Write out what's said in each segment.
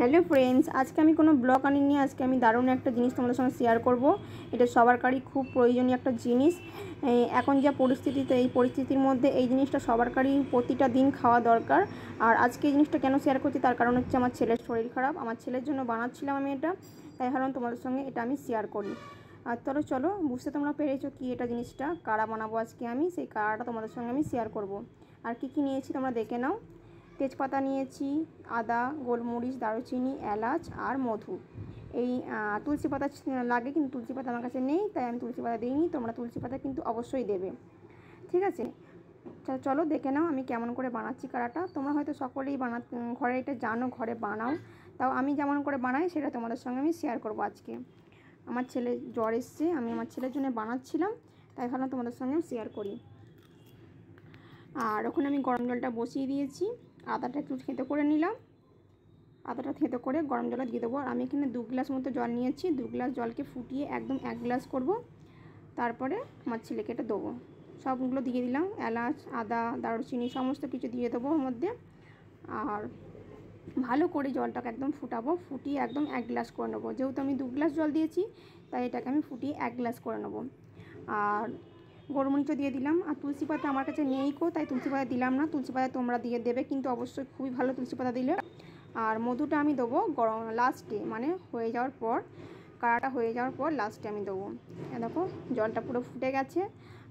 Hello friends, আজকে আমি কোনো ব্লগ আনিনি। আজকে আমি দারুণ একটা জিনিস তোমাদের সঙ্গে শেয়ার করব। এটা সবারই খুব প্রয়োজনীয় একটা জিনিস। এখন যা পরিস্থিতিতে, এই পরিস্থিতির মধ্যে এই জিনিসটা সবারই প্রতিটা দিন খাওয়া দরকার। আর আজকে এই জিনিসটা কেন শেয়ার করছি তার কারণ হচ্ছে আমার ছেলের শরীর খারাপ। আমার ছেলের জন্য বানাচ্ছিলাম আমি এটা, তাই ভাবলাম তোমাদের সঙ্গে এটা আমি শেয়ার করি। আর চলো বুঝতে তোমরা পেরেছো কি এটা জিনিসটা কাড়া বানাবো আজকে আমি, সেই কাড়াটা তোমাদের সঙ্গে আমি শেয়ার করব। আর কি নিয়েছি তোমরা দেখে নাও। তেজপাতা নিয়েছি, আদা, গোলমরিচ, দারুচিনি, এলাচ আর মধু। এই তুলসী পাতা লাগে, কিন্তু তুলসী পাতা আমার কাছে নেই, তাই আমি তুলসী পাতা দিইনি। তোমরা তুলসী পাতা কিন্তু অবশ্যই দেবে, ঠিক আছে? চলো দেখে নাও আমি কেমন করে বানাচ্ছি কাড়াটা। তোমরা হয়তো সকলেই ঘরে এটা জানো, ঘরে বানাও। তাও আমি যেমন করে বানাই সেটা তোমাদের সঙ্গে আমি শেয়ার করব আজকে। আমার ছেলে জ্বর এসছে, আমি আমার ছেলের জন্য বানাচ্ছিলাম, তাই ভাবলাম তোমাদের সঙ্গে শেয়ার করি। আর ওখানে আমি গরম জলটা বসিয়ে দিয়েছি। আদাটা একটু থেঁতো করে নিলাম। আদাটা থেঁতো করে গরম জলে দিয়ে দেবো। আর আমি এখানে 2 গ্লাস মতো জল নিয়েছি। 2 গ্লাস জলকে ফুটিয়ে একদম 1 গ্লাস করব। তারপরে আমার ছেলেকে এটা দেবো। সবগুলো দিয়ে দিলাম, এলাচ, আদা, দারুচিনি সমস্ত কিছু দিয়ে দেবো ওর মধ্যে। আর ভালো করে জলটাকে একদম ফুটাবো, ফুটিয়ে একদম 1 গ্লাস করে নেবো। যেহেতু আমি 2 গ্লাস জল দিয়েছি, তাই এটাকে আমি ফুটিয়ে 1 গ্লাস করে নেবো। আর গোলমরিচও দিয়ে দিলাম। আর তুলসী পাতা আমার কাছে নেই তাই তুলসী পাতা দিলাম না। তুলসী পাতা তোমরা দিয়ে দেবে, কিন্তু অবশ্যই খুবই ভালো তুলসী পাতা দিলে। আর মধুটা আমি দেবো গরম লাস্টে, মানে হয়ে যাওয়ার পর, কাড়াটা হয়ে যাওয়ার পর লাস্টে আমি দেবো। দেখো জলটা পুরো ফুটে গেছে।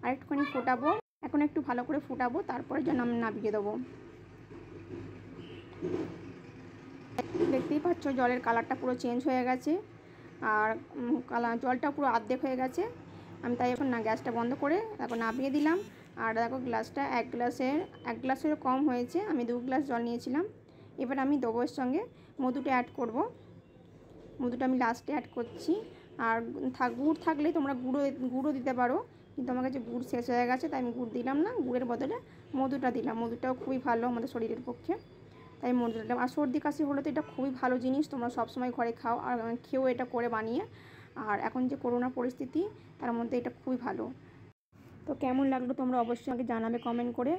আর একটুখানি ফোটাবো, এখন একটু ভালো করে ফুটাবো, তারপরে যেন আমি নামিয়ে দেবো। দেখতেই পাচ্ছ জলের কালারটা পুরো চেঞ্জ হয়ে গেছে। আর জলটা পুরো অর্ধেক হয়ে গেছে। আমি তাই এখন গ্যাসটা বন্ধ করে এখন নামিয়ে দিলাম। আর দেখো গ্লাসটা 1 গ্লাসেরও কম হয়েছে। আমি 2 গ্লাস জল নিয়েছিলাম। এবার আমি দেবো এর সঙ্গে মধুটা অ্যাড করব। মধুটা আমি লাস্টে অ্যাড করছি। আর গুড় থাকলে তোমরা গুঁড়ো দিতে পারো, কিন্তু আমার কাছে গুড় শেষ হয়ে গেছে, তাই আমি গুড় দিলাম না। গুড়ের বদলে মধুটা দিলাম। মধুটাও খুবই ভালো আমাদের শরীরের পক্ষে, তাই মধু দিলাম। আর সর্দি কাশি হলে তো এটা খুবই ভালো জিনিস, তোমরা সবসময় ঘরে খাও আর খেয়েও এটা করে বানিয়ে। আর এখন যে করোনা পরিস্থিতি, তার মধ্যে এটা খুবই ভালো। তো কেমন লাগলো তোমরা অবশ্যই আমাকে জানাবে কমেন্ট করে।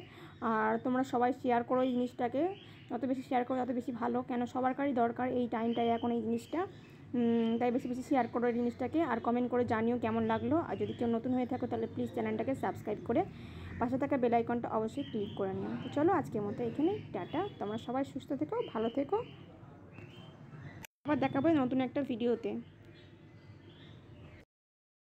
আর তোমরা সবাই শেয়ার করো এই জিনিসটাকে, যত বেশি শেয়ার করো তত বেশি ভালো, কেন সবারই দরকার এই টাইমটায় এখন এই জিনিসটা। তাই বেশি শেয়ার করো এই জিনিসটাকে। আর কমেন্ট করে জানিও কেমন লাগলো। আর যদি কেউ নতুন হয়ে থাকো তাহলে প্লিজ চ্যানেলটাকে সাবস্ক্রাইব করে পাশে থাকা বেল আইকনটা অবশ্যই ক্লিক করে নিও। তো চলো আজকের মতো এখানে টাটা। তোমরা সবাই সুস্থ থেকো, ভালো থেকো। আবার দেখাবো নতুন একটা ভিডিওতে।